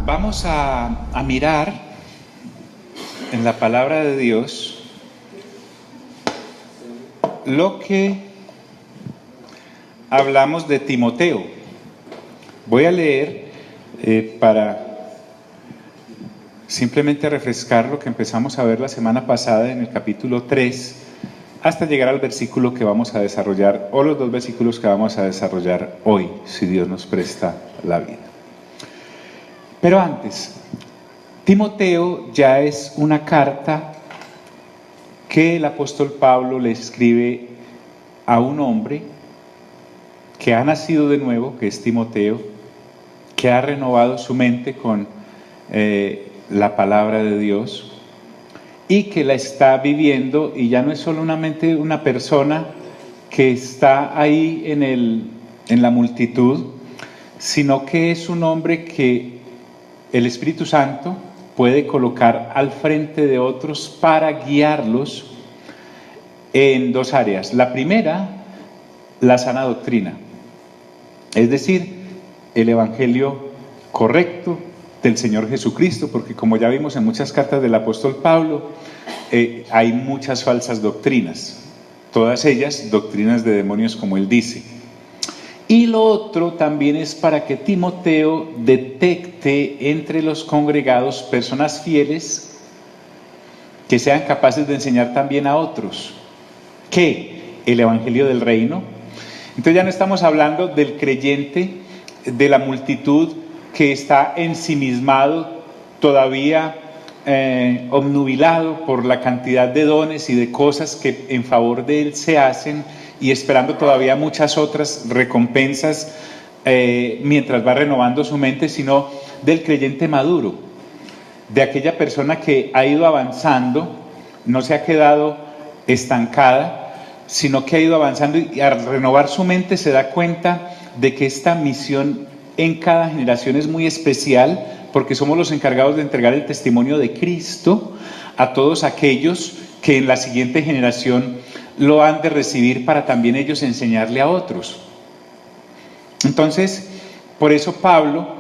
Vamos a mirar en la palabra de Dios lo que hablamos de Timoteo. Voy a leer para simplemente refrescar lo que empezamos a ver la semana pasada en el capítulo 3 hasta llegar al versículo que vamos a desarrollar, o los dos versículos que vamos a desarrollar hoy, si Dios nos presta la vida. Pero antes, Timoteo ya es una carta que el apóstol Pablo le escribe a un hombre que ha nacido de nuevo, que es Timoteo, que ha renovado su mente con la palabra de Dios y que la está viviendo, y ya no es solamente una persona que está ahí en la multitud, sino que es un hombre que el Espíritu Santo puede colocar al frente de otros para guiarlos en dos áreas. La primera, la sana doctrina, es decir, el evangelio correcto del Señor Jesucristo, porque como ya vimos en muchas cartas del apóstol Pablo, hay muchas falsas doctrinas, todas ellas doctrinas de demonios, como él dice. Y lo otro también es para que Timoteo detecte entre los congregados personas fieles que sean capaces de enseñar también a otros. ¿Qué? El evangelio del reino. Entonces ya no estamos hablando del creyente, de la multitud que está ensimismado, todavía obnubilado por la cantidad de dones y de cosas que en favor de él se hacen, y esperando todavía muchas otras recompensas mientras va renovando su mente, sino del creyente maduro, de aquella persona que ha ido avanzando, no se ha quedado estancada, sino que ha ido avanzando, y al renovar su mente se da cuenta de que esta misión en cada generación es muy especial, porque somos los encargados de entregar el testimonio de Cristo a todos aquellos que en la siguiente generación lo han de recibir, para también ellos enseñarle a otros. Entonces, por eso Pablo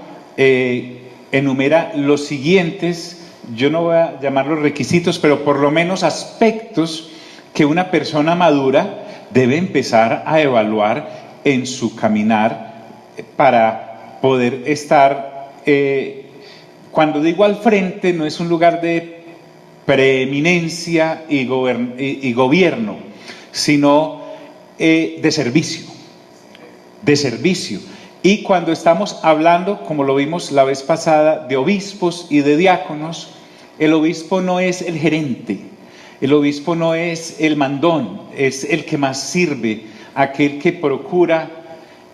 enumera los siguientes, yo no voy a llamarlos requisitos, pero por lo menos aspectos que una persona madura debe empezar a evaluar en su caminar para poder estar, cuando digo al frente, no es un lugar de preeminencia y gobierno, sino de servicio. Y cuando estamos hablando, como lo vimos la vez pasada, de obispos y de diáconos, el obispo no es el gerente, el obispo no es el mandón, es el que más sirve, aquel que procura.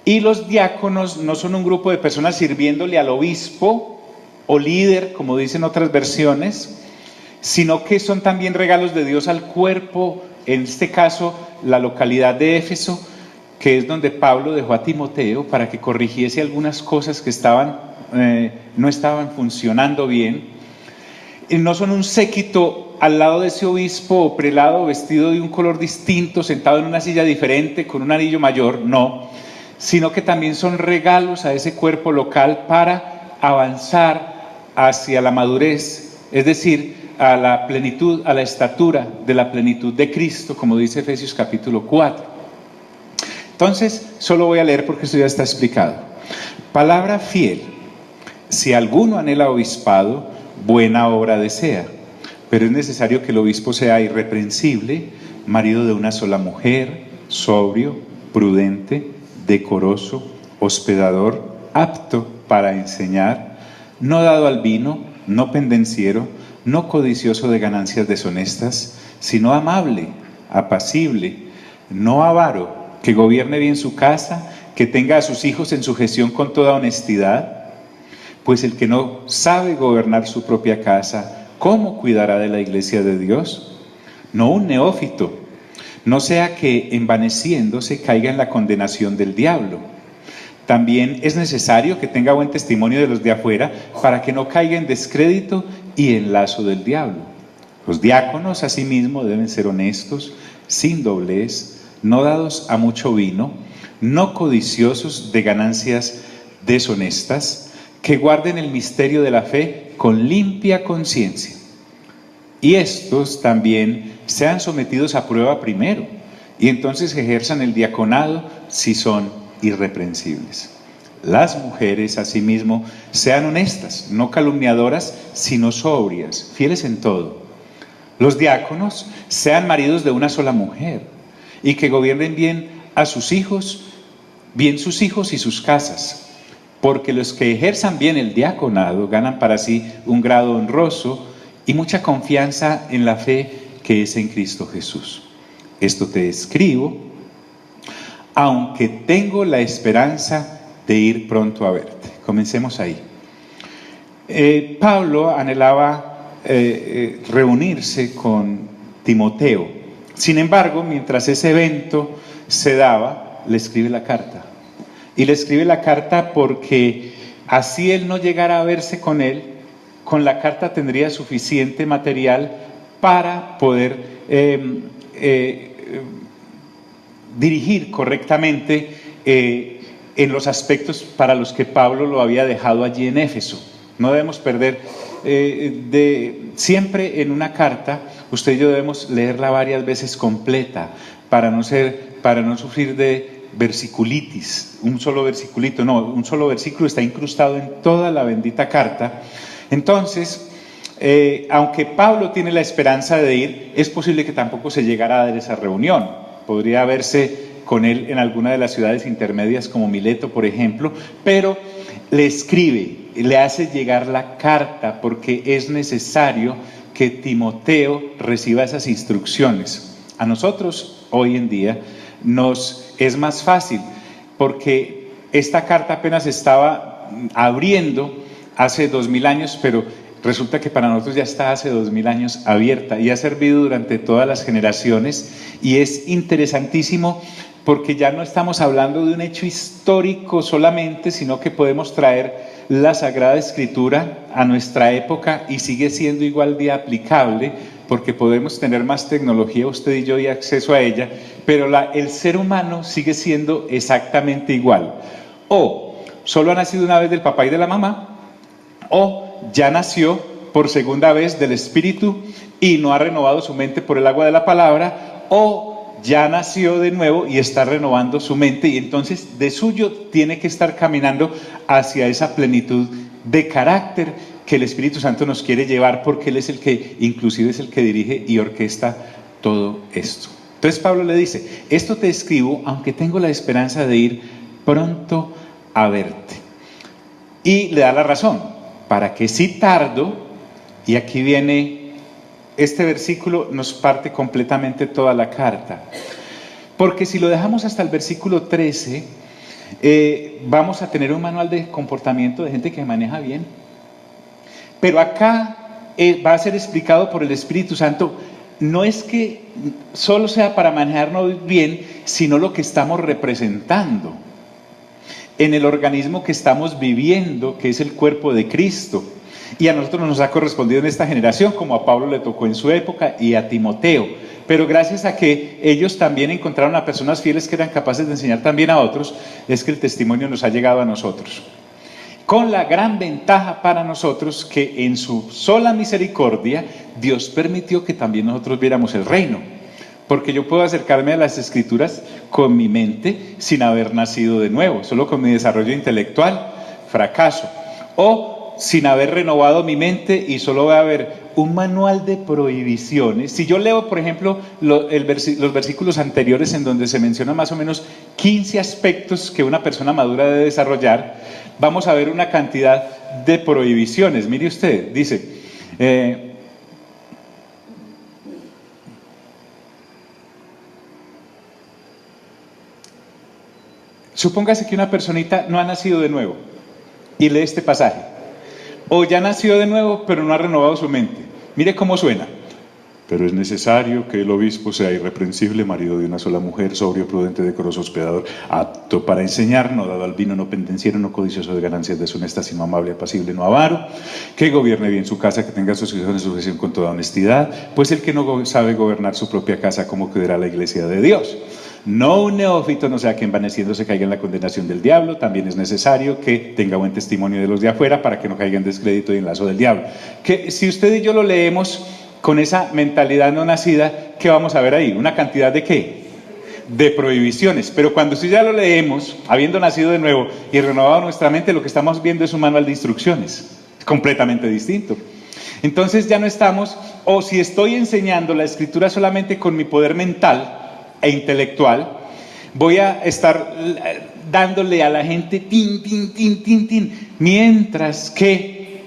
Y los diáconos no son un grupo de personas sirviéndole al obispo o líder, como dicen otras versiones, sino que son también regalos de Dios al cuerpo, en este caso la localidad de Éfeso, que es donde Pablo dejó a Timoteo para que corrigiese algunas cosas que no estaban funcionando bien. Y no son un séquito al lado de ese obispo o prelado vestido de un color distinto, sentado en una silla diferente, con un anillo mayor, no, sino que también son regalos a ese cuerpo local para avanzar hacia la madurez, es decir, a la plenitud, a la estatura de la plenitud de Cristo, como dice Efesios capítulo 4. Entonces, solo voy a leer porque esto ya está explicado. Palabra fiel: si alguno anhela obispado, buena obra desea, pero es necesario que el obispo sea irreprensible, marido de una sola mujer, sobrio, prudente, decoroso, hospedador, apto para enseñar, no dado al vino, no pendenciero, no codicioso de ganancias deshonestas, sino amable, apacible, no avaro, que gobierne bien su casa, que tenga a sus hijos en sujeción con toda honestidad. Pues el que no sabe gobernar su propia casa, ¿cómo cuidará de la iglesia de Dios? No un neófito, no sea que envaneciéndose caiga en la condenación del diablo. También es necesario que tenga buen testimonio de los de afuera, para que no caiga en descrédito y en lazo del diablo. Los diáconos asimismo deben ser honestos, sin doblez, no dados a mucho vino, no codiciosos de ganancias deshonestas, que guarden el misterio de la fe con limpia conciencia. Y estos también sean sometidos a prueba primero, y entonces ejerzan el diaconado si son irreprensibles. Las mujeres, asimismo, sean honestas, no calumniadoras, sino sobrias, fieles en todo. Los diáconos sean maridos de una sola mujer, y que gobiernen bien a sus hijos, bien sus hijos y sus casas, porque los que ejerzan bien el diaconado ganan para sí un grado honroso y mucha confianza en la fe que es en Cristo Jesús. Esto te escribo, aunque tengo la esperanza de ir pronto a verte. Comencemos ahí. Pablo anhelaba reunirse con Timoteo. Sin embargo, mientras ese evento se daba, le escribe la carta. Y le escribe la carta porque así él no llegara a verse con él, con la carta tendría suficiente material para poder dirigir correctamente en los aspectos para los que Pablo lo había dejado allí en Éfeso. No debemos perder siempre en una carta, usted y yo debemos leerla varias veces completa para no sufrir de versiculitis, un solo versiculito, no, un solo versículo está incrustado en toda la bendita carta. Entonces, aunque Pablo tiene la esperanza de ir, es posible que tampoco se llegara a dar esa reunión. Podría verse con él en alguna de las ciudades intermedias como Mileto, por ejemplo, pero le escribe, le hace llegar la carta porque es necesario que Timoteo reciba esas instrucciones. A nosotros hoy en día nos es más fácil porque esta carta apenas estaba abriendo hace 2000 años, pero resulta que para nosotros ya está hace 2000 años abierta y ha servido durante todas las generaciones, y es interesantísimo porque ya no estamos hablando de un hecho histórico solamente, sino que podemos traer la Sagrada Escritura a nuestra época y sigue siendo igual de aplicable porque podemos tener más tecnología usted y yo y acceso a ella, pero el ser humano sigue siendo exactamente igual. O solo ha nacido una vez del papá y de la mamá, o ya nació por segunda vez del Espíritu y no ha renovado su mente por el agua de la palabra, o ya nació de nuevo y está renovando su mente, y entonces de suyo tiene que estar caminando hacia esa plenitud de carácter que el Espíritu Santo nos quiere llevar, porque Él es el que, inclusive es el que dirige y orquesta todo esto. Entonces Pablo le dice, esto te escribo aunque tengo la esperanza de ir pronto a verte. Y le da la razón, para que si tardo, y aquí viene, este versículo nos parte completamente toda la carta, porque si lo dejamos hasta el versículo 13, vamos a tener un manual de comportamiento de gente que maneja bien, pero acá va a ser explicado por el Espíritu Santo. No es que solo sea para manejarnos bien, sino lo que estamos representando en el organismo que estamos viviendo, que es el cuerpo de Cristo. Y a nosotros nos ha correspondido en esta generación, como a Pablo le tocó en su época y a Timoteo. Pero gracias a que ellos también encontraron a personas fieles que eran capaces de enseñar también a otros, es que el testimonio nos ha llegado a nosotros. Con la gran ventaja para nosotros que en su sola misericordia Dios permitió que también nosotros viéramos el reino. Porque yo puedo acercarme a las Escrituras con mi mente sin haber nacido de nuevo, solo con mi desarrollo intelectual, fracaso. O sin haber renovado mi mente y solo voy a ver un manual de prohibiciones. Si yo leo, por ejemplo, los versículos anteriores en donde se menciona más o menos 15 aspectos que una persona madura debe desarrollar, vamos a ver una cantidad de prohibiciones. Mire usted, dice, supóngase que una personita no ha nacido de nuevo y lee este pasaje, o ya nació de nuevo pero no ha renovado su mente. Mire cómo suena. Pero es necesario que el obispo sea irreprensible, marido de una sola mujer, sobrio, prudente, decoroso, hospedador, apto para enseñar, no dado al vino, no pendenciero, no codicioso de ganancias deshonestas, sino amable, apacible, no avaro, que gobierne bien su casa, que tenga sus hijos en sujeción con toda honestidad, pues el que no sabe gobernar su propia casa, ¿cómo cuidará la iglesia de Dios? No un neófito, no sea que envaneciéndose caiga en la condenación del diablo. También es necesario que tenga buen testimonio de los de afuera para que no caiga en descrédito y en lazo del diablo. Que si usted y yo lo leemos con esa mentalidad no nacida, ¿qué vamos a ver ahí? ¿Una cantidad de qué? De prohibiciones. Pero cuando usted ya lo leemos, habiendo nacido de nuevo y renovado nuestra mente, lo que estamos viendo es un manual de instrucciones, completamente distinto. Entonces ya no estamos, o si estoy enseñando la escritura solamente con mi poder mental e intelectual, voy a estar dándole a la gente tin, tin, tin, tin, tin, mientras que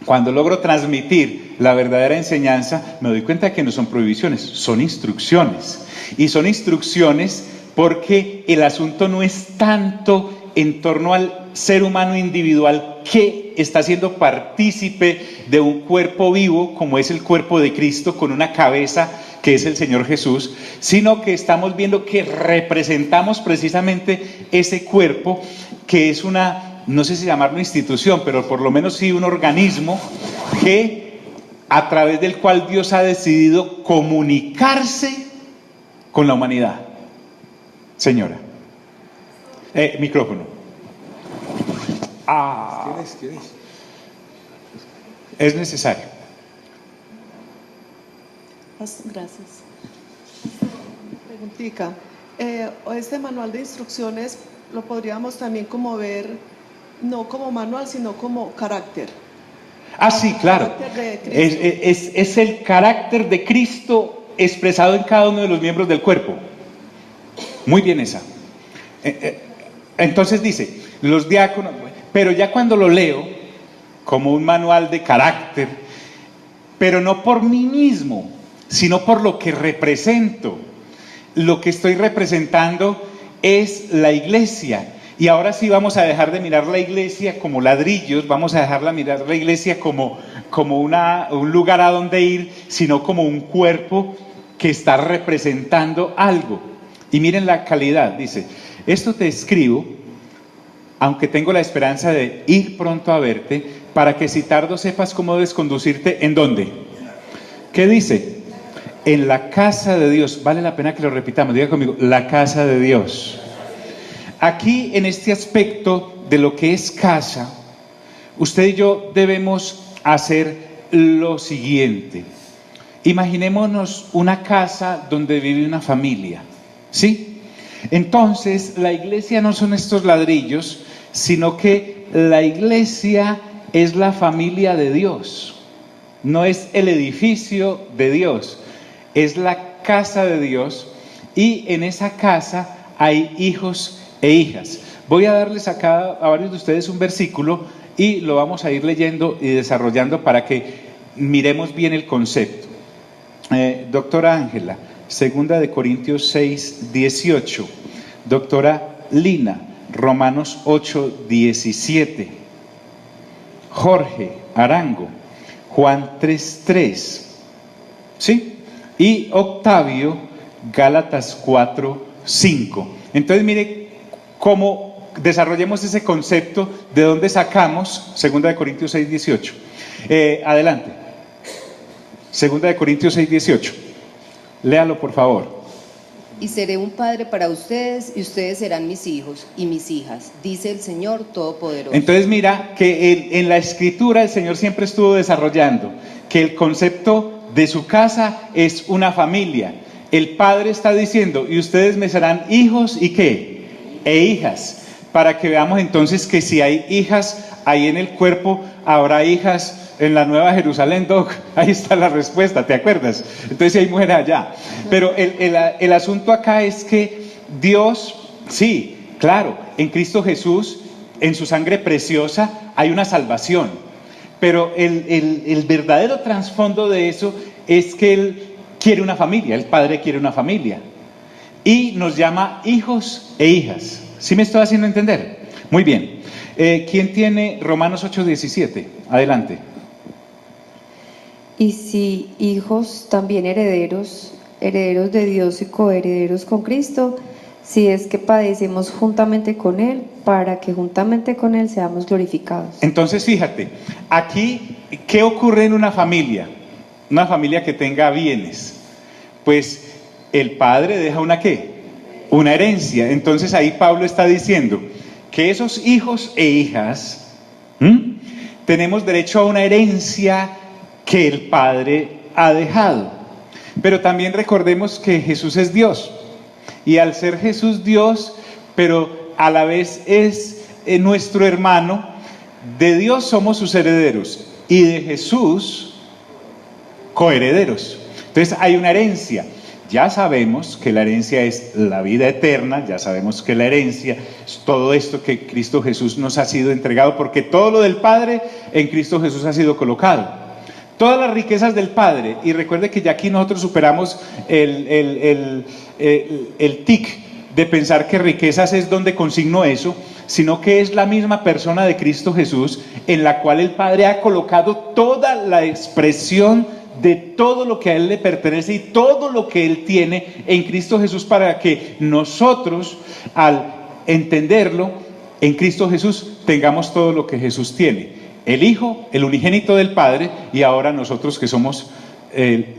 cuando logro transmitir la verdadera enseñanza, me doy cuenta que no son prohibiciones, son instrucciones. Y son instrucciones porque el asunto no es tanto en torno al ser humano individual que está siendo partícipe de un cuerpo vivo como es el cuerpo de Cristo, con una cabeza que es el Señor Jesús, sino que estamos viendo que representamos precisamente ese cuerpo que es una, no sé si llamarlo institución, pero por lo menos sí un organismo que a través del cual Dios ha decidido comunicarse con la humanidad. Señora. Micrófono. ¿Tienes? Es necesario. Gracias. Preguntica. Este manual de instrucciones lo podríamos también como ver, no como manual, sino como carácter. Sí, claro. Es el carácter de Cristo expresado en cada uno de los miembros del cuerpo. Muy bien esa. Entonces dice, los diáconos, pero ya cuando lo leo como un manual de carácter, pero no por mí mismo, sino por lo que represento. Lo que estoy representando es la iglesia. Y ahora sí vamos a dejar de mirar la iglesia como ladrillos, vamos a dejar de mirar la iglesia como un lugar a donde ir, sino como un cuerpo que está representando algo. Y miren la calidad, dice, esto te escribo, aunque tengo la esperanza de ir pronto a verte, para que si tardo sepas cómo debes conducirte. ¿En dónde? ¿Qué dice? En la casa de Dios. Vale la pena que lo repitamos, diga conmigo, la casa de Dios. Aquí, en este aspecto de lo que es casa, usted y yo debemos hacer lo siguiente. Imaginémonos una casa donde vive una familia, ¿sí? Entonces, la iglesia no son estos ladrillos, sino que la iglesia es la familia de Dios. No es el edificio de Dios, es la casa de Dios, y en esa casa hay hijos e hijas. Voy a darles acá a varios de ustedes un versículo y lo vamos a ir leyendo y desarrollando para que miremos bien el concepto. Doctora Ángela, 2 Corintios 6, 18. Doctora Lina, Romanos 8, 17. Jorge Arango, Juan 3, 3. ¿Sí? Y Octavio, Gálatas 4, 5. Entonces mire cómo desarrollemos ese concepto de dónde sacamos 2 Corintios 6, 18. Adelante. 2 Corintios 6, 18. Léalo, por favor. Y seré un padre para ustedes, y ustedes serán mis hijos y mis hijas, dice el Señor Todopoderoso. Entonces mira que en la Escritura el Señor siempre estuvo desarrollando que el concepto de su casa es una familia. El Padre está diciendo, y ustedes me serán hijos, ¿y qué? E hijas. Para que veamos entonces que si hay hijas ahí en el cuerpo, habrá hijas en la Nueva Jerusalén, Doc. Ahí está la respuesta, ¿te acuerdas? Entonces hay mujeres allá. Pero el asunto acá es que Dios, sí, claro, en Cristo Jesús, en su sangre preciosa, hay una salvación. Pero el verdadero trasfondo de eso es que Él quiere una familia, el Padre quiere una familia. Y nos llama hijos e hijas. ¿Sí me estoy haciendo entender? Muy bien. ¿Quién tiene Romanos 8, 17? Adelante. Y si hijos, también herederos, herederos de Dios y coherederos con Cristo, si es que padecemos juntamente con Él, para que juntamente con Él seamos glorificados. Entonces fíjate, aquí, ¿qué ocurre en una familia? Una familia que tenga bienes. Pues el padre deja una ¿qué? una herencia. Entonces ahí Pablo está diciendo que esos hijos e hijas tenemos derecho a una herencia que el Padre ha dejado. Pero también recordemos que Jesús es Dios, y al ser Jesús Dios, pero a la vez es nuestro hermano, de Dios somos sus herederos y de Jesús coherederos. Entonces hay una herencia. Ya sabemos que la herencia es la vida eterna, ya sabemos que la herencia es todo esto que Cristo Jesús nos ha sido entregado, porque todo lo del Padre en Cristo Jesús ha sido colocado. Todas las riquezas del Padre, y recuerde que ya aquí nosotros superamos el tic de pensar que riquezas es donde consigno eso, sino que es la misma persona de Cristo Jesús en la cual el Padre ha colocado toda la expresión de todo lo que a Él le pertenece y todo lo que Él tiene en Cristo Jesús, para que nosotros, al entenderlo en Cristo Jesús, tengamos todo lo que Jesús tiene: el Hijo, el unigénito del Padre, y ahora nosotros que somos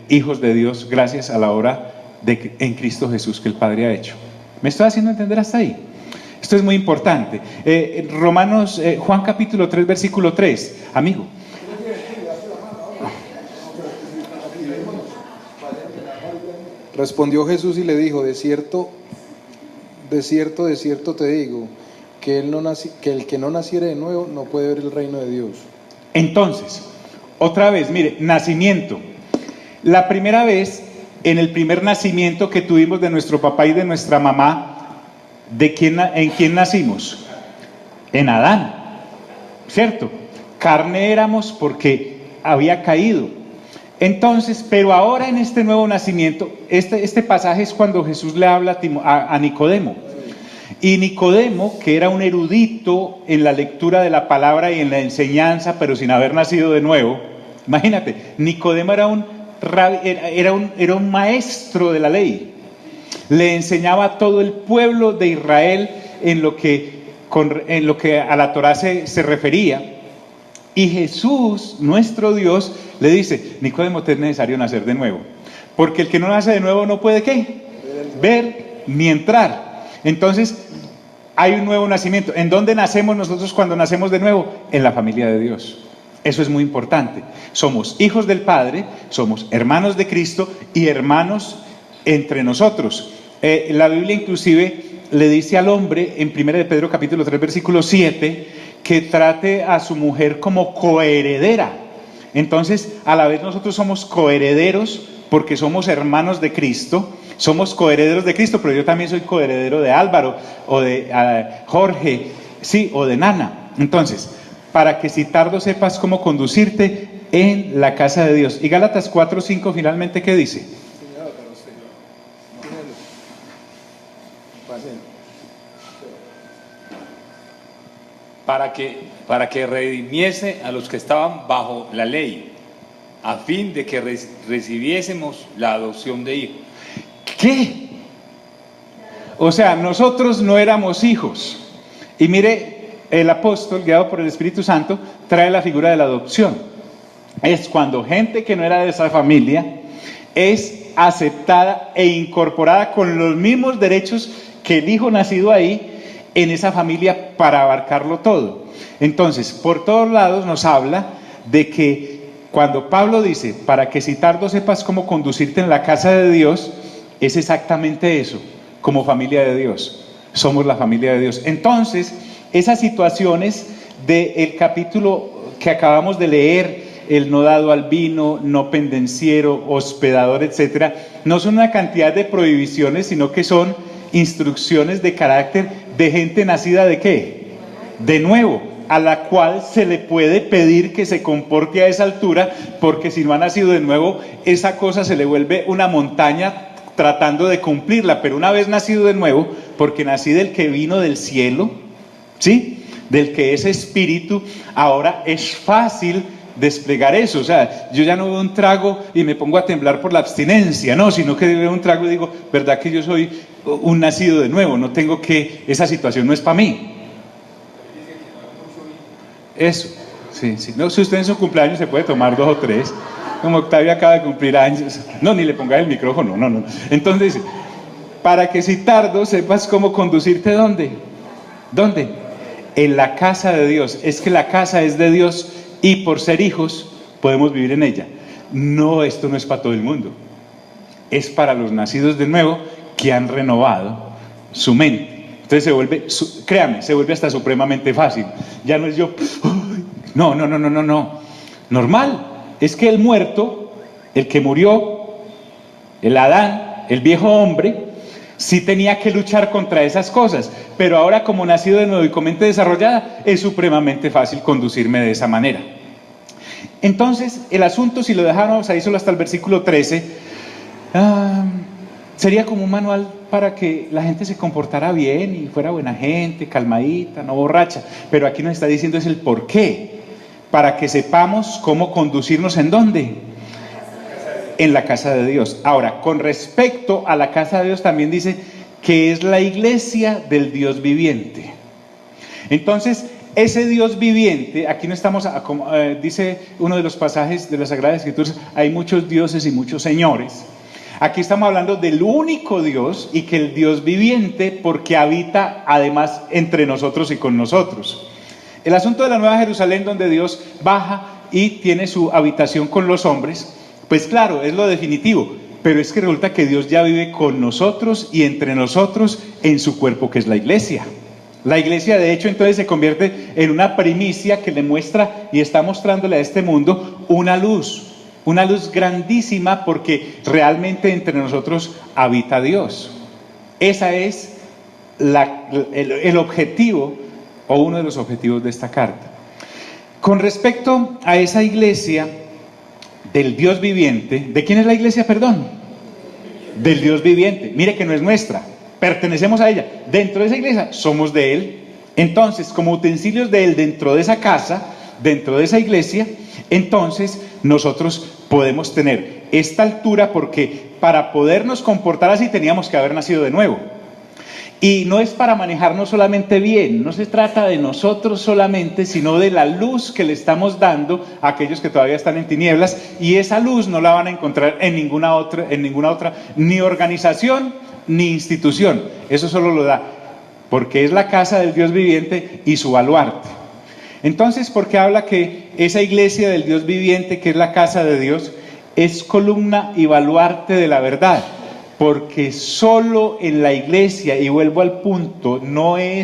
hijos de Dios gracias a la obra en Cristo Jesús que el Padre ha hecho. ¿Me estoy haciendo entender hasta ahí? Esto es muy importante. Juan capítulo 3, versículo 3, amigo. Respondió Jesús y le dijo: de cierto te digo, que el que no naciere de nuevo no puede ver el reino de Dios. Entonces, otra vez, mire, nacimiento. La primera vez, en el primer nacimiento que tuvimos de nuestro papá y de nuestra mamá, ¿en quién nacimos? En Adán, ¿cierto? Carne éramos porque había caído. Entonces, pero ahora en este nuevo nacimiento, este pasaje es cuando Jesús le habla a Nicodemo. Y Nicodemo, que era un erudito en la lectura de la palabra y en la enseñanza, pero sin haber nacido de nuevo, imagínate, Nicodemo era un maestro de la ley. Le enseñaba a todo el pueblo de Israel en lo que a la Torá se refería. Y Jesús, nuestro Dios, le dice: Nicodemo, te es necesario nacer de nuevo, porque el que no nace de nuevo no puede ¿qué? Ver ni entrar. Entonces hay un nuevo nacimiento. ¿En dónde nacemos nosotros cuando nacemos de nuevo? En la familia de Dios. Eso es muy importante. Somos hijos del Padre, somos hermanos de Cristo y hermanos entre nosotros. La Biblia inclusive le dice al hombre en 1 de Pedro capítulo 3 versículo 7 que trate a su mujer como coheredera. Entonces, a la vez nosotros somos coherederos porque somos hermanos de Cristo, somos coherederos de Cristo, pero yo también soy coheredero de Álvaro o de Jorge, sí, o de Nana. Entonces, para que si tardo sepas cómo conducirte en la casa de Dios. Y Gálatas 4:5 finalmente, ¿qué dice? Para que redimiese a los que estaban bajo la ley, a fin de que recibiésemos la adopción de hijos. ¿Qué? O sea, nosotros no éramos hijos. Y mire, el apóstol, guiado por el Espíritu Santo, trae la figura de la adopción. Es cuando gente que no era de esa familia es aceptada e incorporada con los mismos derechos que el hijo nacido ahí en esa familia para abarcarlo todo. Entonces, por todos lados nos habla de que cuando Pablo dice, para que si tardo sepas cómo conducirte en la casa de Dios, es exactamente eso, como familia de Dios. Somos la familia de Dios. Entonces, esas situaciones del capítulo que acabamos de leer, el no dado al vino, no pendenciero, hospedador, etcétera, no son una cantidad de prohibiciones, sino que son instrucciones de carácter de gente nacida ¿de qué? De nuevo, a la cual se le puede pedir que se comporte a esa altura, porque si no ha nacido de nuevo, esa cosa se le vuelve una montaña tratando de cumplirla. Pero una vez nacido de nuevo, porque nací del que vino del cielo, ¿sí? Del que es espíritu, ahora es fácil desplegar eso. O sea, yo ya no veo un trago y me pongo a temblar por la abstinencia, no, sino que veo un trago y digo, verdad que yo soy un nacido de nuevo, no tengo que, esa situación no es para mí. Eso, sí. No, si usted en su cumpleaños se puede tomar 2 o 3, como Octavio acaba de cumplir años, no, ni le ponga el micrófono, no. Entonces, para que si tardo sepas cómo conducirte. ¿Dónde? ¿Dónde? En la casa de Dios. Es que la casa es de Dios y por ser hijos podemos vivir en ella. No, esto no es para todo el mundo. Es para los nacidos de nuevo que han renovado su mente. Entonces se vuelve, créame, se vuelve hasta supremamente fácil. Ya no es yo, no. Normal. Es que el muerto, el que murió, el Adán, el viejo hombre, sí tenía que luchar contra esas cosas, pero ahora como nacido de nuevo y con mente desarrollada, es supremamente fácil conducirme de esa manera. Entonces, el asunto, si lo dejáramos ahí solo hasta el versículo 13, sería como un manual para que la gente se comportara bien y fuera buena gente, calmadita, no borracha, pero aquí nos está diciendo es el por qué, para que sepamos cómo conducirnos. ¿En dónde? En la casa de Dios. Ahora, con respecto a la casa de Dios también dice que es la iglesia del Dios viviente. Entonces, ese Dios viviente, aquí no estamos, dice uno de los pasajes de las Sagradas Escrituras, hay muchos dioses y muchos señores. Aquí estamos hablando del único Dios y que el Dios viviente, porque habita además entre nosotros y con nosotros. El asunto de la Nueva Jerusalén, donde Dios baja y tiene su habitación con los hombres, pues claro, es lo definitivo, pero es que resulta que Dios ya vive con nosotros y entre nosotros en su cuerpo, que es la iglesia. La iglesia, de hecho, entonces se convierte en una primicia que le muestra y está mostrándole a este mundo una luz grandísima, porque realmente entre nosotros habita Dios. Ese es el objetivo, o uno de los objetivos de esta carta. Con respecto a esa iglesia del Dios viviente, ¿de quién es la iglesia, perdón? Del Dios viviente. Mire que no es nuestra, pertenecemos a ella. Dentro de esa iglesia somos de Él. Entonces, como utensilios de Él dentro de esa casa, dentro de esa iglesia, entonces nosotros podemos tener esta altura, porque para podernos comportar así teníamos que haber nacido de nuevo. Y no es para manejarnos solamente bien, no se trata de nosotros solamente, sino de la luz que le estamos dando a aquellos que todavía están en tinieblas, y esa luz no la van a encontrar en ninguna otra, ni organización, ni institución. Eso solo lo da, porque es la casa del Dios viviente y su baluarte. Entonces, ¿por qué habla que esa iglesia del Dios viviente, que es la casa de Dios, es columna y baluarte de la verdad? Porque solo en la iglesia, y vuelvo al punto,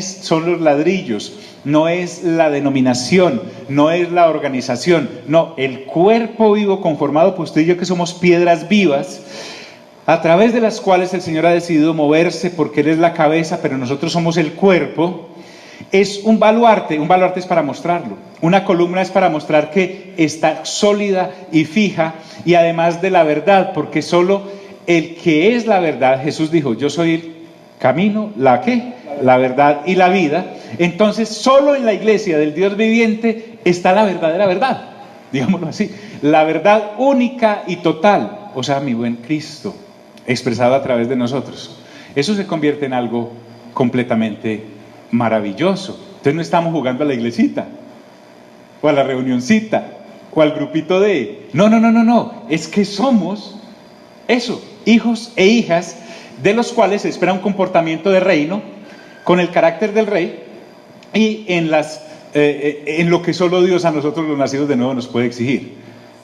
son los ladrillos, no es la denominación, no es la organización, no, el cuerpo vivo conformado por usted y yo, que somos piedras vivas, a través de las cuales el Señor ha decidido moverse, porque Él es la cabeza, pero nosotros somos el cuerpo. Es un baluarte es para mostrarlo, una columna es para mostrar que está sólida y fija, y además de la verdad, porque solo el que es la verdad, Jesús dijo, yo soy el camino, la verdad y la vida. Entonces solo en la iglesia del Dios viviente está la verdadera verdad, digámoslo así, la verdad única y total, o sea, mi buen Cristo expresado a través de nosotros. Eso se convierte en algo completamente maravilloso. Entonces no estamos jugando a la iglesita o a la reunioncita o al grupito de... No, es que somos eso, hijos e hijas de los cuales se espera un comportamiento de reino con el carácter del rey, y en lo que solo Dios a nosotros los nacidos de nuevo nos puede exigir.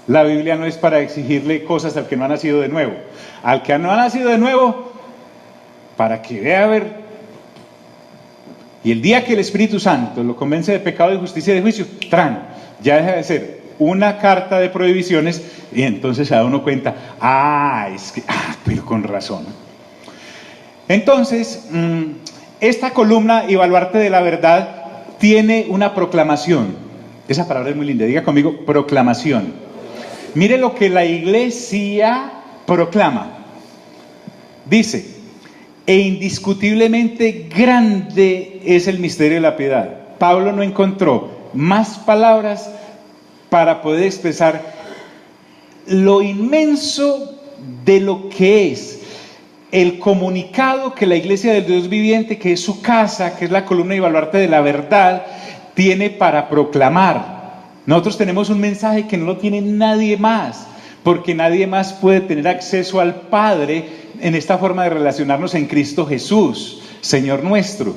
La Biblia no es para exigirle cosas al que no ha nacido de nuevo. Al que no ha nacido de nuevo, para que vea a ver. Y el día que el Espíritu Santo lo convence de pecado, de justicia y de juicio, ya deja de ser una carta de prohibiciones, y entonces se da uno cuenta, pero con razón. Entonces, esta columna y baluarte de la verdad tiene una proclamación. Esa palabra es muy linda, diga conmigo, proclamación. Mire lo que la iglesia proclama. Dice, e indiscutiblemente grande es el misterio de la piedad. Pablo no encontró más palabras para poder expresar lo inmenso de lo que es el comunicado que la iglesia del Dios viviente, que es su casa, que es la columna y baluarte de la verdad, tiene para proclamar. Nosotros tenemos un mensaje que no lo tiene nadie más, porque nadie más puede tener acceso al Padre en esta forma de relacionarnos en Cristo Jesús, Señor nuestro.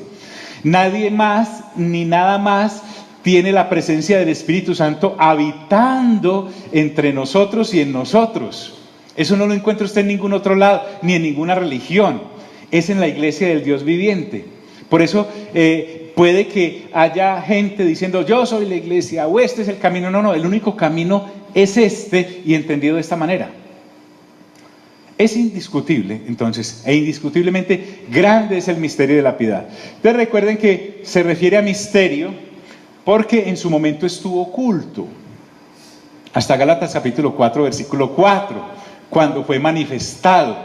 Nadie más ni nada más tiene la presencia del Espíritu Santo habitando entre nosotros y en nosotros. Eso no lo encuentra usted en ningún otro lado, ni en ninguna religión. Es en la iglesia del Dios viviente. Por eso puede que haya gente diciendo, yo soy la iglesia, o este es el camino. No, el único camino es este, y entendido de esta manera. Es indiscutible, entonces, e indiscutiblemente grande es el misterio de la piedad. Entonces recuerden que se refiere a misterio porque en su momento estuvo oculto. Hasta Gálatas capítulo 4, versículo 4, cuando fue manifestado.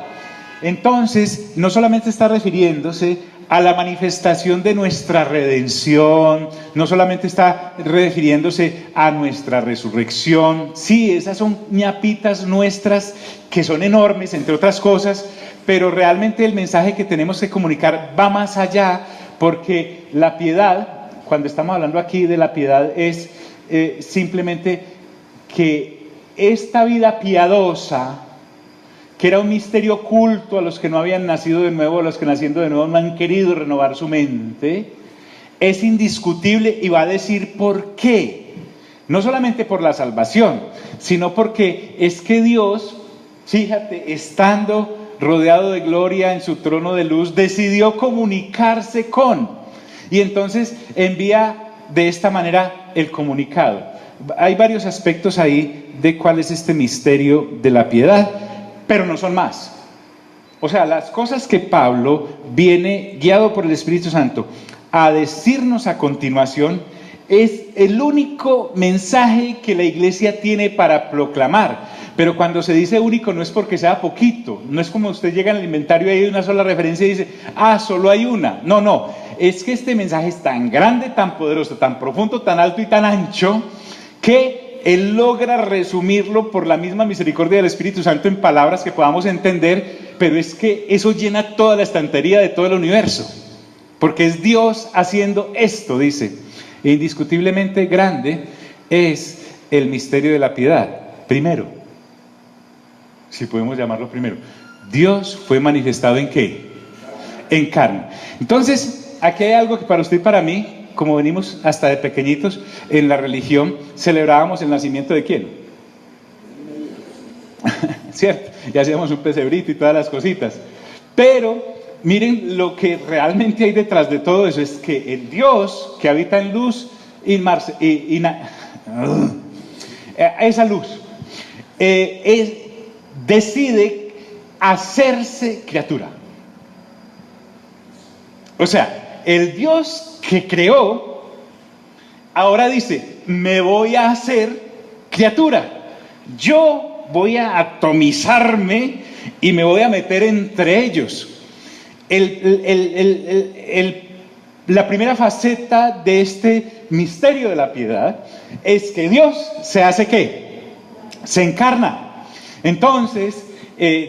Entonces, no solamente está refiriéndose a la manifestación de nuestra redención, no solamente está refiriéndose a nuestra resurrección. Sí, esas son ñapitas nuestras que son enormes, entre otras cosas, pero realmente el mensaje que tenemos que comunicar va más allá, porque la piedad, cuando estamos hablando aquí de la piedad, es simplemente que esta vida piadosa, que era un misterio oculto a los que no habían nacido de nuevo, a los que naciendo de nuevo no han querido renovar su mente, es indiscutible, y va a decir por qué. No solamente por la salvación, sino porque es que Dios, fíjate, estando rodeado de gloria en su trono de luz, decidió comunicarse con, y entonces envía de esta manera el comunicado. Hay varios aspectos ahí de cuál es este misterio de la piedad, pero no son más. O sea, las cosas que Pablo viene guiado por el Espíritu Santo a decirnos a continuación es el único mensaje que la iglesia tiene para proclamar. Pero cuando se dice único no es porque sea poquito, no es como usted llega al inventario y hay una sola referencia y dice, solo hay una. No, es que este mensaje es tan grande, tan poderoso, tan profundo, tan alto y tan ancho, que Él logra resumirlo por la misma misericordia del Espíritu Santo en palabras que podamos entender, pero es que eso llena toda la estantería de todo el universo, porque es Dios haciendo esto, dice. Indiscutiblemente grande es el misterio de la piedad. Primero, si podemos llamarlo primero, Dios fue manifestado ¿en qué? En carne. Entonces, aquí hay algo que para usted y para mí, como venimos hasta de pequeñitos en la religión, celebrábamos el nacimiento ¿de quién? ¿Cierto? Y hacíamos un pesebrito y todas las cositas. Pero miren lo que realmente hay detrás de todo eso, es que el Dios que habita en luz esa luz decide hacerse criatura. O sea, el Dios que creó ahora dice, me voy a hacer criatura, yo voy a atomizarme y me voy a meter entre ellos. La primera faceta de este misterio de la piedad es que Dios se hace ¿qué? Se encarna. Entonces,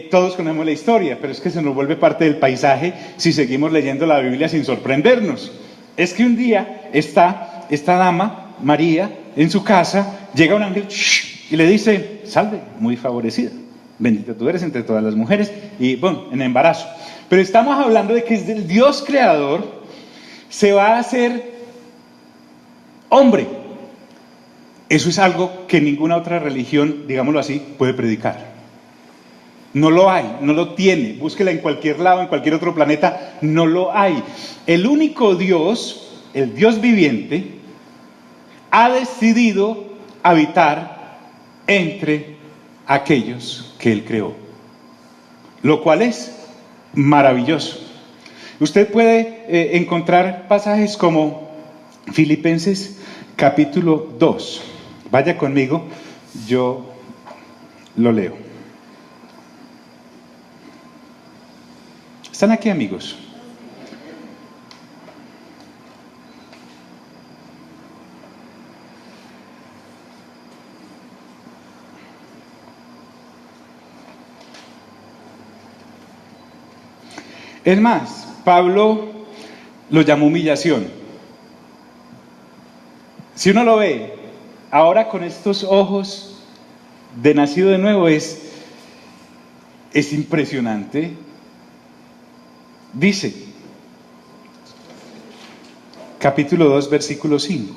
todos conocemos la historia, pero es que se nos vuelve parte del paisaje si seguimos leyendo la Biblia sin sorprendernos. Es que un día está esta dama, María, en su casa, llega un ángel y le dice, salve, muy favorecida, bendita tú eres entre todas las mujeres, y bueno, en embarazo. Pero estamos hablando de que es del Dios creador, se va a hacer hombre. Eso es algo que ninguna otra religión, digámoslo así, puede predicar. No lo hay, no lo tiene. Búsquela en cualquier lado, en cualquier otro planeta, no lo hay. El único Dios, el Dios viviente, ha decidido habitar entre aquellos que Él creó, lo cual es maravilloso. Usted puede encontrar pasajes como Filipenses capítulo 2. Vaya conmigo, yo lo leo. ¿Están aquí, amigos? Es más, Pablo lo llamó humillación. Si uno lo ve ahora con estos ojos de nacido de nuevo es impresionante. Dice, capítulo 2, versículo 5.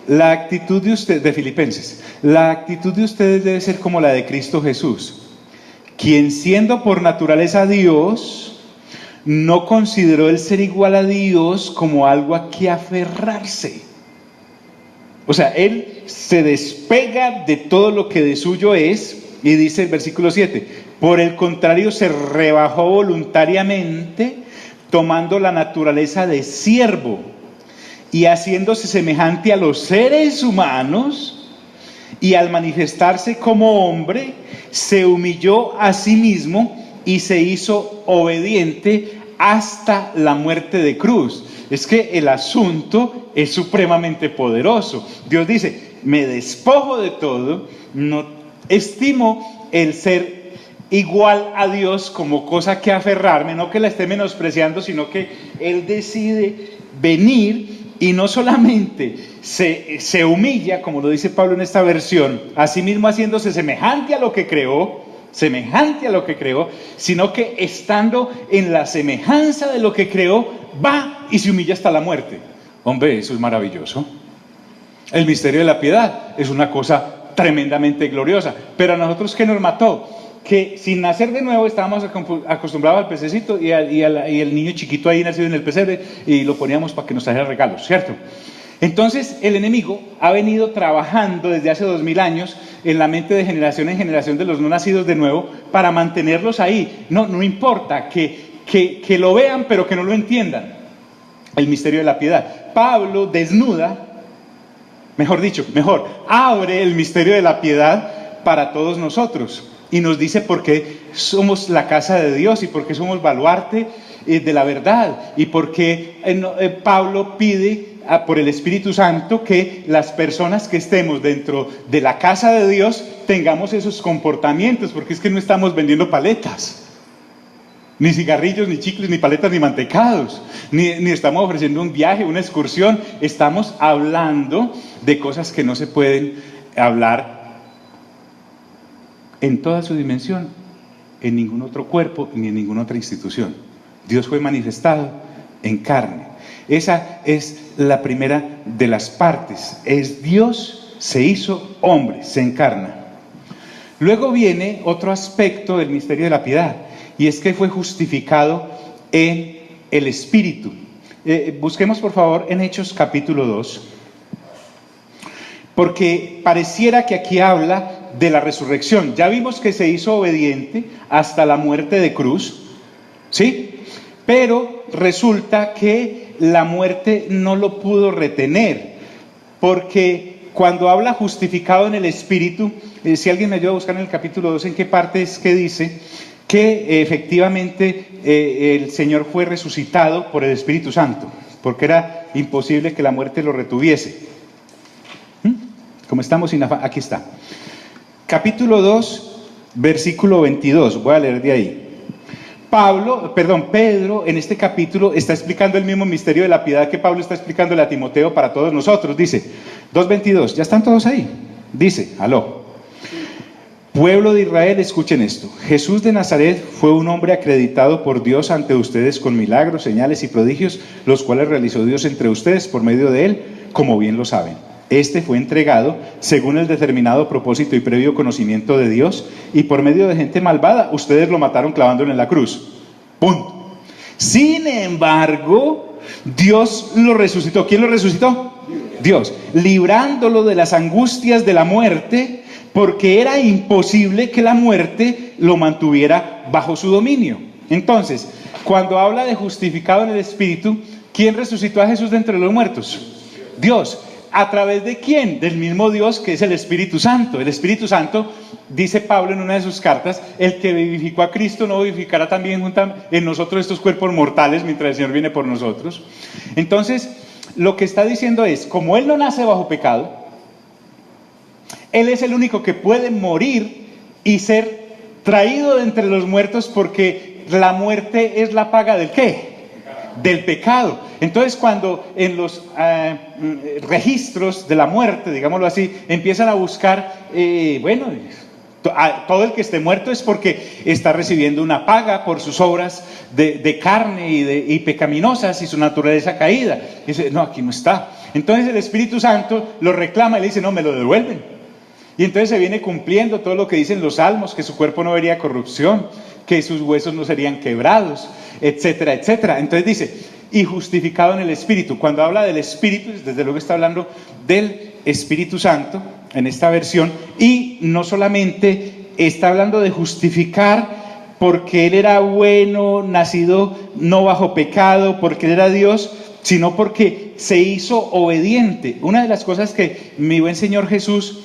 La actitud de ustedes, de Filipenses, la actitud de ustedes debe ser como la de Cristo Jesús, quien siendo por naturaleza Dios, no consideró el ser igual a Dios como algo a que aferrarse. O sea, Él se despega de todo lo que de suyo es, y dice el versículo 7, por el contrario se rebajó voluntariamente, tomando la naturaleza de siervo, y haciéndose semejante a los seres humanos, y al manifestarse como hombre, se humilló a sí mismo y se hizo obediente hasta la muerte de cruz. Es que el asunto es supremamente poderoso. Dios dice, me despojo de todo, no estimo el ser igual a Dios como cosa que aferrarme, no que la esté menospreciando, sino que Él decide venir. Y no solamente se humilla, como lo dice Pablo en esta versión, asimismo haciéndose semejante a lo que creó, sino que estando en la semejanza de lo que creó, va y se humilla hasta la muerte. Hombre, eso es maravilloso. El misterio de la piedad es una cosa tremendamente gloriosa. Pero a nosotros, ¿qué nos mató? Que sin nacer de nuevo estábamos acostumbrados al pececito y el niño chiquito ahí nacido en el pesebre, y lo poníamos para que nos trajera regalos, ¿cierto? Entonces el enemigo ha venido trabajando desde hace 2000 años en la mente de generación en generación de los no nacidos de nuevo para mantenerlos ahí. No importa que lo vean, pero que no lo entiendan. El misterio de la piedad. Pablo desnuda, abre el misterio de la piedad para todos nosotros. Y nos dice por qué somos la casa de Dios y por qué somos baluarte de la verdad. Y por qué Pablo pide por el Espíritu Santo que las personas que estemos dentro de la casa de Dios tengamos esos comportamientos, porque es que no estamos vendiendo paletas, ni cigarrillos, ni chicles, ni paletas, ni mantecados, ni estamos ofreciendo un viaje, una excursión. Estamos hablando de cosas que no se pueden hablar en toda su dimensión, en ningún otro cuerpo ni en ninguna otra institución. Dios fue manifestado en carne. Esa es la primera de las partes. Es Dios se hizo hombre, se encarna. Luego viene otro aspecto del misterio de la piedad, y es que fue justificado en el Espíritu. Busquemos por favor en Hechos capítulo 2, porque pareciera que aquí habla de la resurrección. Ya vimos que se hizo obediente hasta la muerte de cruz, ¿sí? Pero resulta que la muerte no lo pudo retener, porque cuando habla justificado en el Espíritu, si alguien me ayuda a buscar en el capítulo 2 en qué parte es que dice que efectivamente el Señor fue resucitado por el Espíritu Santo, porque era imposible que la muerte lo retuviese. Como estamos sin afán, aquí está. Capítulo 2, versículo 22, voy a leer de ahí. Pedro en este capítulo está explicando el mismo misterio de la piedad que Pablo está explicándole a Timoteo para todos nosotros. Dice, 2:22, ¿ya están todos ahí? Dice, aló. Pueblo de Israel, escuchen esto. Jesús de Nazaret fue un hombre acreditado por Dios ante ustedes con milagros, señales y prodigios, los cuales realizó Dios entre ustedes por medio de él, como bien lo saben. Este fue entregado según el determinado propósito y previo conocimiento de Dios, y por medio de gente malvada ustedes lo mataron clavándolo en la cruz. Punto. Sin embargo, Dios lo resucitó. ¿Quién lo resucitó? Dios, librándolo de las angustias de la muerte, porque era imposible que la muerte lo mantuviera bajo su dominio. Entonces, cuando habla de justificado en el Espíritu, ¿quién resucitó a Jesús de entre los muertos? Dios. ¿A través de quién? Del mismo Dios, que es el Espíritu Santo. El Espíritu Santo, dice Pablo en una de sus cartas, el que vivificó a Cristo no vivificará también en nosotros estos cuerpos mortales mientras el Señor viene por nosotros. Entonces, lo que está diciendo es, como Él no nace bajo pecado, Él es el único que puede morir y ser traído de entre los muertos, porque la muerte es la paga ¿del qué? Del pecado. Entonces, cuando en los registros de la muerte, digámoslo así, empiezan a buscar, Todo el que esté muerto es porque está recibiendo una paga por sus obras de carne y pecaminosas y su naturaleza caída. Y dice, no, aquí no está. Entonces el Espíritu Santo lo reclama y le dice, no, me lo devuelven. Y entonces se viene cumpliendo todo lo que dicen los salmos, que su cuerpo no vería corrupción, que sus huesos no serían quebrados, etcétera, etcétera. Entonces dice, y justificado en el Espíritu. Cuando habla del Espíritu, desde luego está hablando del Espíritu Santo en esta versión, y no solamente está hablando de justificar porque Él era bueno, nacido no bajo pecado, porque Él era Dios, sino porque se hizo obediente. Una de las cosas que mi buen Señor Jesús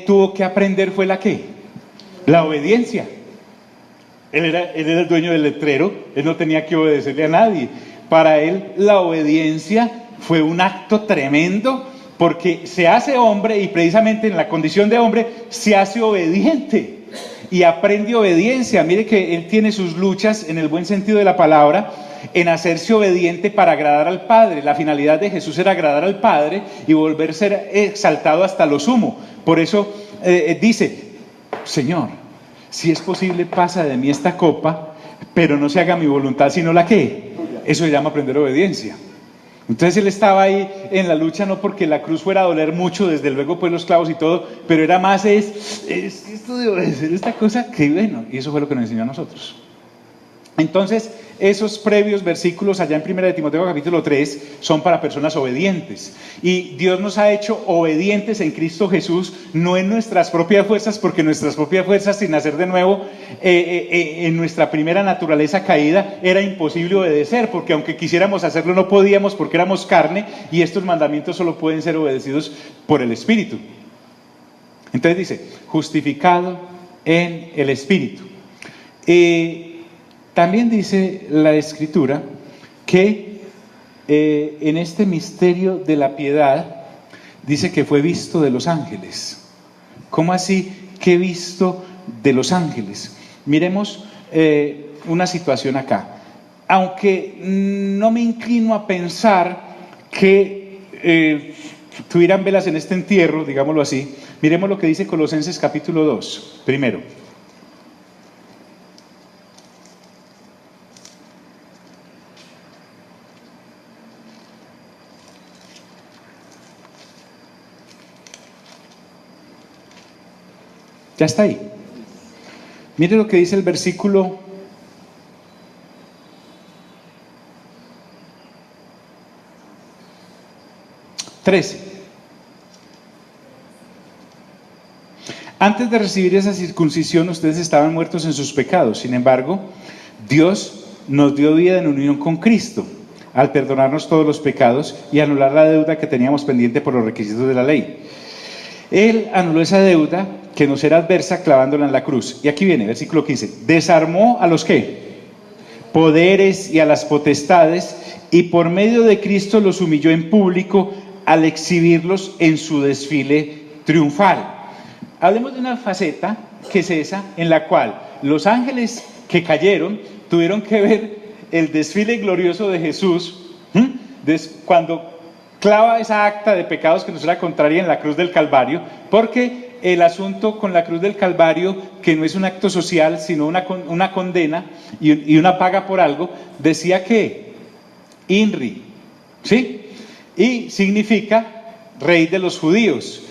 tuvo que aprender fue la obediencia. Él era el dueño del letrero, Él no tenía que obedecerle a nadie. Para Él la obediencia fue un acto tremendo, porque se hace hombre y precisamente en la condición de hombre se hace obediente y aprende obediencia. Mire que Él tiene sus luchas, en el buen sentido de la palabra, en hacerse obediente para agradar al Padre. La finalidad de Jesús era agradar al Padre y volver a ser exaltado hasta lo sumo. Por eso dice, Señor, si es posible pasa de mí esta copa, pero no se haga mi voluntad sino la que. Eso se llama aprender obediencia. Entonces Él estaba ahí en la lucha, no porque la cruz fuera a doler mucho, desde luego pues los clavos y todo, pero era más esto de obedecer esta cosa que bueno, y eso fue lo que nos enseñó a nosotros. Entonces, esos previos versículos allá en 1 Timoteo capítulo 3 son para personas obedientes. Y Dios nos ha hecho obedientes en Cristo Jesús, no en nuestras propias fuerzas, porque nuestras propias fuerzas sin nacer de nuevo, en nuestra primera naturaleza caída, era imposible obedecer, porque aunque quisiéramos hacerlo no podíamos porque éramos carne, y estos mandamientos solo pueden ser obedecidos por el Espíritu. Entonces dice, justificado en el Espíritu. También dice la Escritura que en este misterio de la piedad dice que fue visto de los ángeles. ¿Cómo así que visto de los ángeles? Miremos una situación acá. Aunque no me inclino a pensar que tuvieran velas en este entierro, digámoslo así, miremos lo que dice Colosenses capítulo 2, primero. Ya está ahí. Mire lo que dice el versículo 13. Antes de recibir esa circuncisión, ustedes estaban muertos en sus pecados. Sin embargo, Dios nos dio vida en unión con Cristo, al perdonarnos todos los pecados y anular la deuda que teníamos pendiente por los requisitos de la ley. Él anuló esa deuda que nos era adversa clavándola en la cruz. Y aquí viene, versículo 15. Desarmó a los ¿qué? Poderes y a las potestades, y por medio de Cristo los humilló en público al exhibirlos en su desfile triunfal. Hablemos de una faceta que es esa, en la cual los ángeles que cayeron tuvieron que ver el desfile glorioso de Jesús cuando clava esa acta de pecados que nos era contraria en la cruz del Calvario, porque el asunto con la cruz del Calvario, que no es un acto social, sino una condena y una paga por algo, decía que INRI, ¿sí? Y significa rey de los judíos.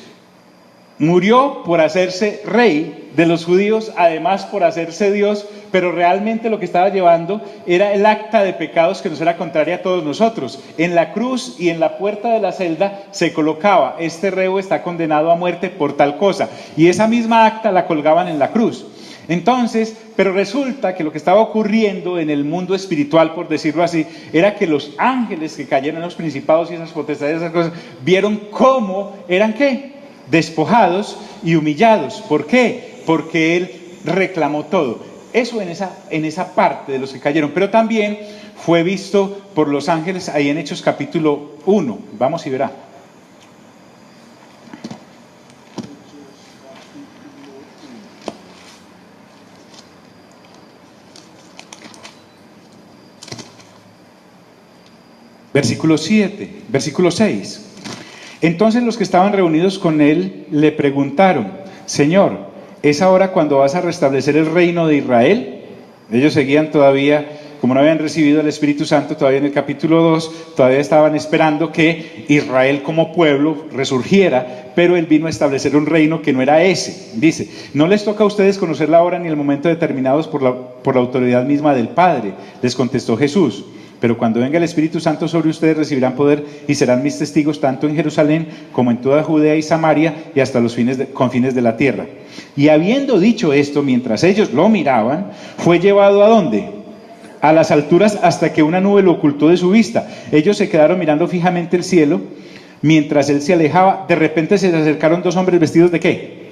Murió por hacerse rey de los judíos, además por hacerse Dios, pero realmente lo que estaba llevando era el acta de pecados que nos era contraria a todos nosotros. En la cruz y en la puerta de la celda se colocaba: este reo está condenado a muerte por tal cosa, y esa misma acta la colgaban en la cruz. Entonces, pero resulta que lo que estaba ocurriendo en el mundo espiritual, por decirlo así, era que los ángeles que cayeron, los principados y esas potestades, esas cosas, vieron cómo eran ¿qué? Despojados y humillados. ¿Por qué? Porque Él reclamó todo. Eso en esa parte de los que cayeron, pero también fue visto por los ángeles ahí en Hechos capítulo 1. Vamos y verá. Versículo 7, versículo 6. Entonces los que estaban reunidos con él le preguntaron: Señor, ¿es ahora cuando vas a restablecer el reino de Israel? Ellos seguían todavía, como no habían recibido el Espíritu Santo, todavía en el capítulo 2, todavía estaban esperando que Israel como pueblo resurgiera, pero Él vino a establecer un reino que no era ese. Dice, no les toca a ustedes conocer la hora ni el momento determinados por la autoridad misma del Padre, les contestó Jesús. Pero cuando venga el Espíritu Santo sobre ustedes recibirán poder y serán mis testigos tanto en Jerusalén como en toda Judea y Samaria y hasta los confines de la tierra. Y habiendo dicho esto, mientras ellos lo miraban, fue llevado ¿a dónde? A las alturas hasta que una nube lo ocultó de su vista. Ellos se quedaron mirando fijamente el cielo mientras él se alejaba. De repente se les acercaron dos hombres vestidos ¿de qué?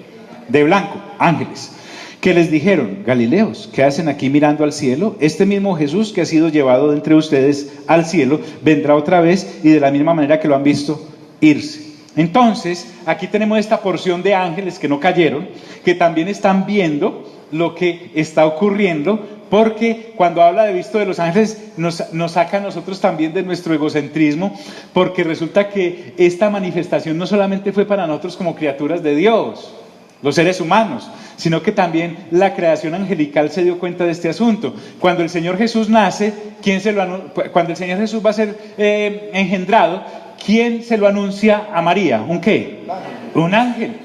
De blanco, ángeles, que les dijeron, Galileos, ¿qué hacen aquí mirando al cielo? Este mismo Jesús que ha sido llevado de entre ustedes al cielo, vendrá otra vez y de la misma manera que lo han visto irse. Entonces, aquí tenemos esta porción de ángeles que no cayeron, que también están viendo lo que está ocurriendo, porque cuando habla de visto de los ángeles, nos saca a nosotros también de nuestro egocentrismo, porque resulta que esta manifestación no solamente fue para nosotros como criaturas de Dios, los seres humanos, sino que también la creación angelical se dio cuenta de este asunto. Cuando el Señor Jesús nace, cuando el Señor Jesús va a ser engendrado, ¿quién se lo anuncia a María? ¿Un qué? Un ángel.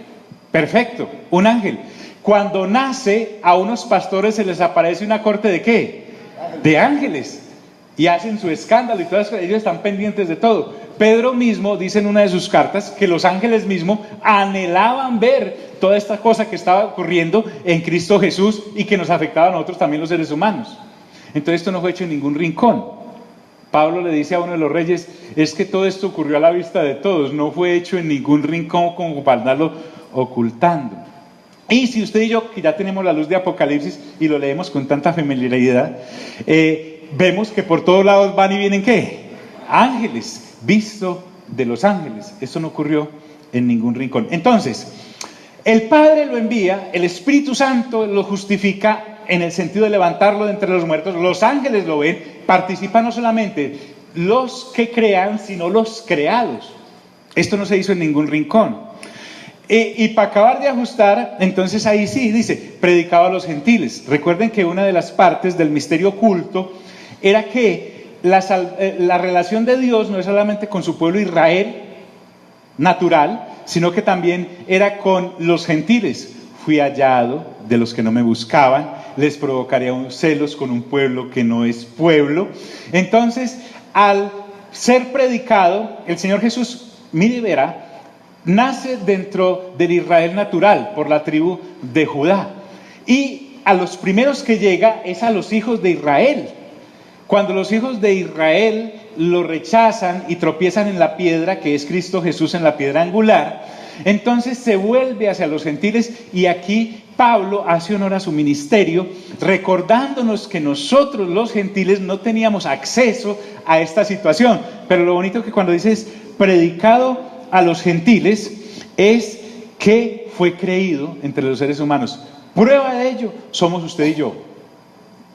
Perfecto, un ángel. Cuando nace, a unos pastores se les aparece una corte ¿de qué? De ángeles. Y hacen su escándalo y todas, ellos están pendientes de todo. Pedro mismo dice en una de sus cartas que los ángeles mismos anhelaban ver toda esta cosa que estaba ocurriendo en Cristo Jesús y que nos afectaba a nosotros también los seres humanos. Entonces esto no fue hecho en ningún rincón. Pablo le dice a uno de los reyes, es que todo esto ocurrió a la vista de todos, no fue hecho en ningún rincón como para andarlo ocultando. Y si usted y yo, que ya tenemos la luz de Apocalipsis y lo leemos con tanta familiaridad, vemos que por todos lados van y vienen ¿qué? Ángeles, visto de los ángeles. Esto no ocurrió en ningún rincón. Entonces, el Padre lo envía, el Espíritu Santo lo justifica en el sentido de levantarlo de entre los muertos, los ángeles lo ven, participan no solamente los que crean, sino los creados. Esto no se hizo en ningún rincón. Y para acabar de ajustar, entonces ahí sí dice, predicaba a los gentiles. Recuerden que una de las partes del misterio oculto era que la relación de Dios no es solamente con su pueblo Israel natural, sino que también era con los gentiles. Fui hallado de los que no me buscaban, les provocaría un celos con un pueblo que no es pueblo. Entonces, al ser predicado, el Señor Jesús, mire y verá, nace dentro del Israel natural, por la tribu de Judá. Y a los primeros que llega es a los hijos de Israel. Cuando los hijos de Israel lo rechazan y tropiezan en la piedra, que es Cristo Jesús en la piedra angular, entonces se vuelve hacia los gentiles y aquí Pablo hace honor a su ministerio, recordándonos que nosotros los gentiles no teníamos acceso a esta situación. Pero lo bonito que cuando dice es predicado a los gentiles es que fue creído entre los seres humanos. Prueba de ello somos usted y yo.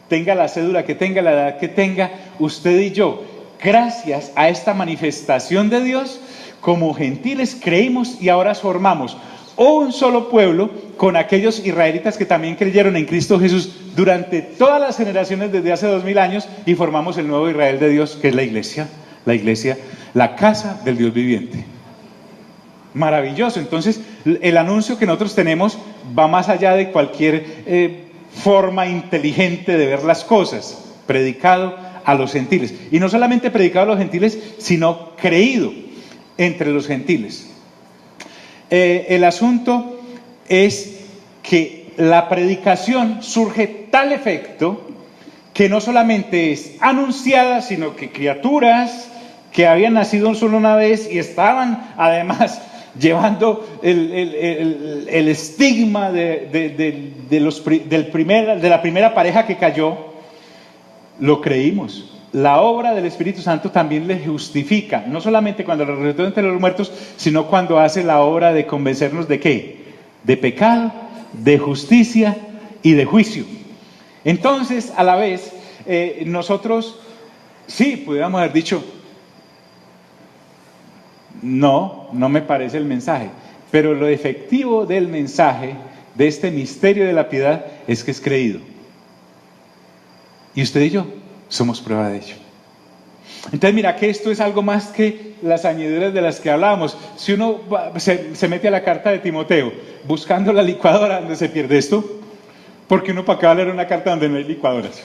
Tenga la cédula que tenga, la edad que tenga, usted y yo, gracias a esta manifestación de Dios, como gentiles creímos y ahora formamos un solo pueblo con aquellos israelitas que también creyeron en Cristo Jesús durante todas las generaciones desde hace 2000 años y formamos el nuevo Israel de Dios, que es la iglesia, la casa del Dios viviente. Maravilloso. Entonces, el anuncio que nosotros tenemos va más allá de cualquier forma inteligente de ver las cosas. Predicado a los gentiles. Y no solamente predicado a los gentiles, sino creído entre los gentiles. El asunto es que la predicación surge tal efecto que no solamente es anunciada, sino que criaturas que habían nacido solo una vez y estaban además llevando el estigma de la primera pareja que cayó, lo creímos. La obra del Espíritu Santo también le justifica, no solamente cuando lo resucitó entre los muertos, sino cuando hace la obra de convencernos de ¿qué? De pecado, de justicia y de juicio. Entonces, a la vez, nosotros sí pudiéramos haber dicho, no me parece el mensaje, pero lo efectivo del mensaje de este misterio de la piedad es que es creído. Y usted y yo somos prueba de ello. Entonces mira que esto es algo más que las añadiduras de las que hablábamos. Si uno se mete a la carta de Timoteo buscando la licuadora, ¿dónde se pierde esto? Porque uno para qué va a leer una carta donde no hay licuadoras,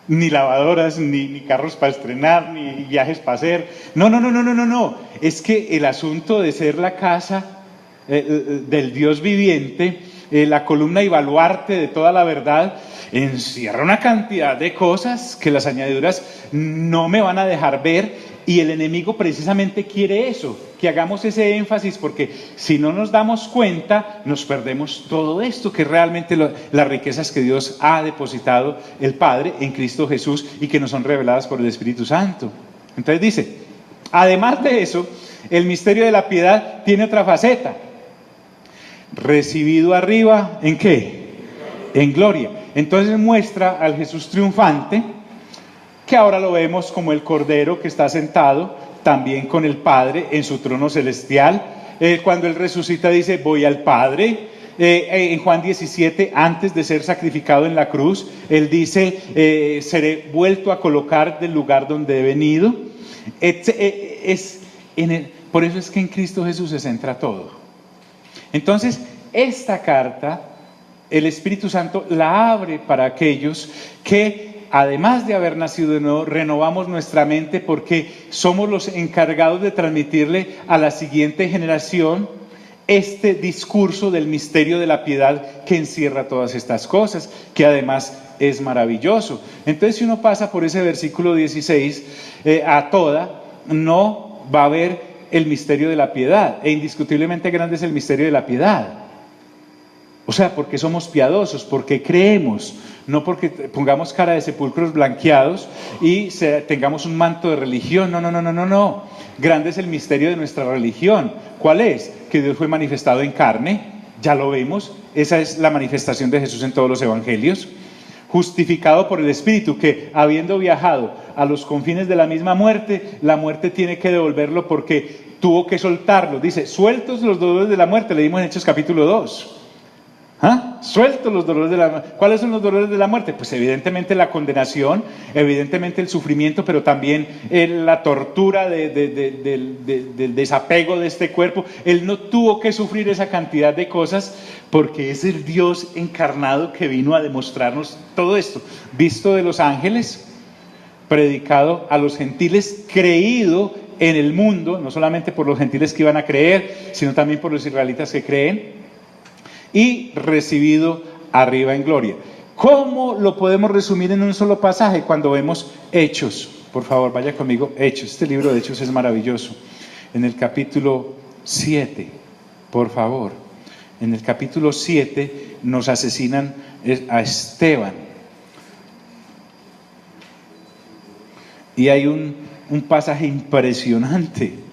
ni lavadoras, ni carros para estrenar, ni viajes para hacer. No. Es que el asunto de ser la casa del Dios viviente, la columna y baluarte de toda la verdad, encierra una cantidad de cosas que las añadiduras no me van a dejar ver, y el enemigo precisamente quiere eso, que hagamos ese énfasis, porque si no nos damos cuenta nos perdemos todo esto, que es realmente las riquezas que Dios ha depositado el Padre en Cristo Jesús y que nos son reveladas por el Espíritu Santo. Entonces dice, además de eso, el misterio de la piedad tiene otra faceta: recibido arriba, ¿en qué? En gloria. Entonces muestra al Jesús triunfante, que ahora lo vemos como el Cordero que está sentado también con el Padre en su trono celestial. Cuando Él resucita dice, voy al Padre. En Juan 17, antes de ser sacrificado en la cruz, Él dice, seré vuelto a colocar del lugar donde he venido. Por eso es que en Cristo Jesús se centra todo. Entonces, esta carta, el Espíritu Santo la abre para aquellos que, además de haber nacido de nuevo, renovamos nuestra mente, porque somos los encargados de transmitirle a la siguiente generación este discurso del misterio de la piedad que encierra todas estas cosas, que además es maravilloso. Entonces, si uno pasa por ese versículo 16 a toda, no va a haber el misterio de la piedad, e indiscutiblemente grande es el misterio de la piedad. O sea, porque somos piadosos, porque creemos, no porque pongamos cara de sepulcros blanqueados y tengamos un manto de religión. No. Grande es el misterio de nuestra religión. ¿Cuál es? Que Dios fue manifestado en carne, ya lo vemos, esa es la manifestación de Jesús en todos los evangelios. Justificado por el Espíritu, que habiendo viajado a los confines de la misma muerte, la muerte tiene que devolverlo porque tuvo que soltarlo. Dice, sueltos los dolores de la muerte, leímos en Hechos capítulo 2. Sueltos los dolores de la muerte. ¿Cuáles son los dolores de la muerte? Pues evidentemente la condenación, evidentemente el sufrimiento, pero también la tortura del desapego de este cuerpo. Él no tuvo que sufrir esa cantidad de cosas porque es el Dios encarnado que vino a demostrarnos todo esto, visto de los ángeles, predicado a los gentiles, creído en el mundo, no solamente por los gentiles que iban a creer, sino también por los israelitas que creen, y recibido arriba en gloria. ¿Cómo lo podemos resumir en un solo pasaje? Cuando vemos Hechos, por favor vaya conmigo, Hechos, este libro de Hechos es maravilloso. En el capítulo 7, por favor, en el capítulo 7 nos asesinan a Esteban, y hay un pasaje impresionante.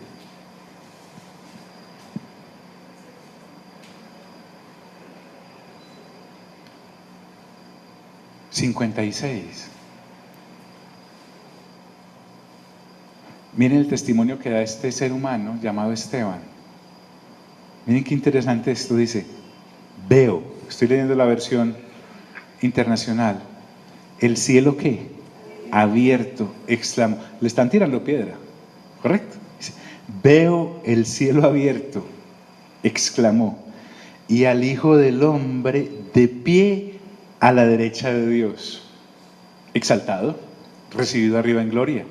56. Miren el testimonio que da este ser humano llamado Esteban. Miren qué interesante esto, dice, veo, estoy leyendo la versión internacional, el cielo ¿qué? Abierto, exclamó. Le están tirando piedra, ¿correcto? Dice, veo el cielo abierto, exclamó, y al Hijo del Hombre de pie a la derecha de Dios, exaltado, recibido arriba en gloria.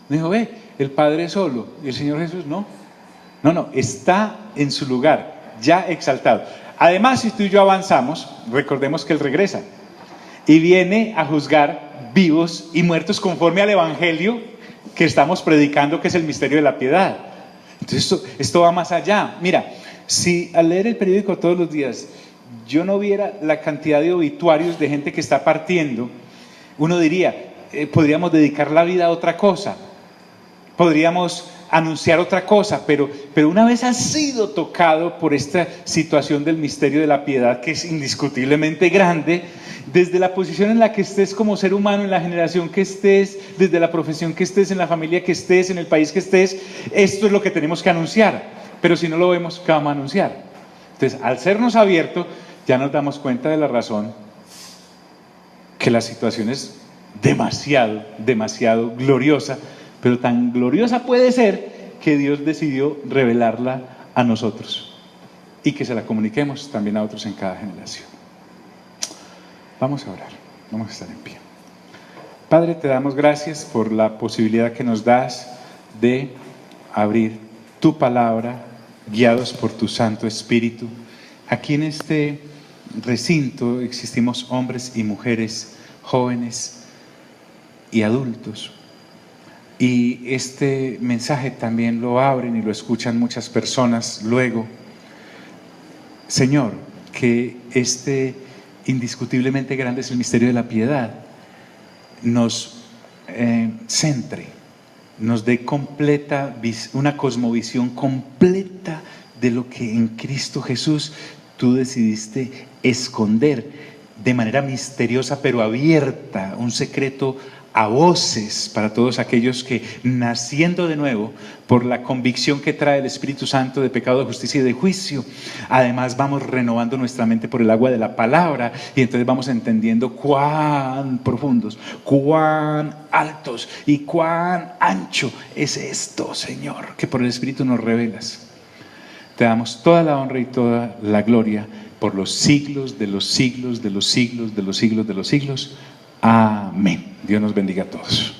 Me dijo, ve, el Padre solo, y el Señor Jesús no, está en su lugar, ya exaltado. Además, si tú y yo avanzamos, recordemos que Él regresa y viene a juzgar vivos y muertos conforme al Evangelio que estamos predicando, que es el misterio de la piedad. Entonces esto va más allá. Mira, si al leer el periódico todos los días yo no viera la cantidad de obituarios de gente que está partiendo, uno diría, podríamos dedicar la vida a otra cosa, podríamos anunciar otra cosa, pero una vez has sido tocado por esta situación del misterio de la piedad, que es indiscutiblemente grande, desde la posición en la que estés como ser humano, en la generación que estés, desde la profesión que estés, en la familia que estés, en el país que estés, esto es lo que tenemos que anunciar. Pero si no lo vemos, ¿qué vamos a anunciar? Entonces, al sernos abierto, ya nos damos cuenta de la razón que la situación es demasiado gloriosa, pero tan gloriosa puede ser que Dios decidió revelarla a nosotros y que se la comuniquemos también a otros en cada generación. Vamos a orar, vamos a estar en pie. Padre, te damos gracias por la posibilidad que nos das de abrir tu palabra, guiados por tu Santo Espíritu. Aquí en este recinto existimos hombres y mujeres, jóvenes y adultos. Y este mensaje también lo abren y lo escuchan muchas personas luego. Señor, que este indiscutiblemente grande es el misterio de la piedad, nos centre, nos dé una cosmovisión completa de lo que en Cristo Jesús tú decidiste esconder de manera misteriosa pero abierta, un secreto a voces para todos aquellos que, naciendo de nuevo por la convicción que trae el Espíritu Santo de pecado, de justicia y de juicio, además vamos renovando nuestra mente por el agua de la palabra, y entonces vamos entendiendo cuán profundos, cuán altos y cuán ancho es esto, Señor, que por el Espíritu nos revelas. Te damos toda la honra y toda la gloria por los siglos de los siglos de los siglos de los siglos de los siglos. Amén. Dios nos bendiga a todos.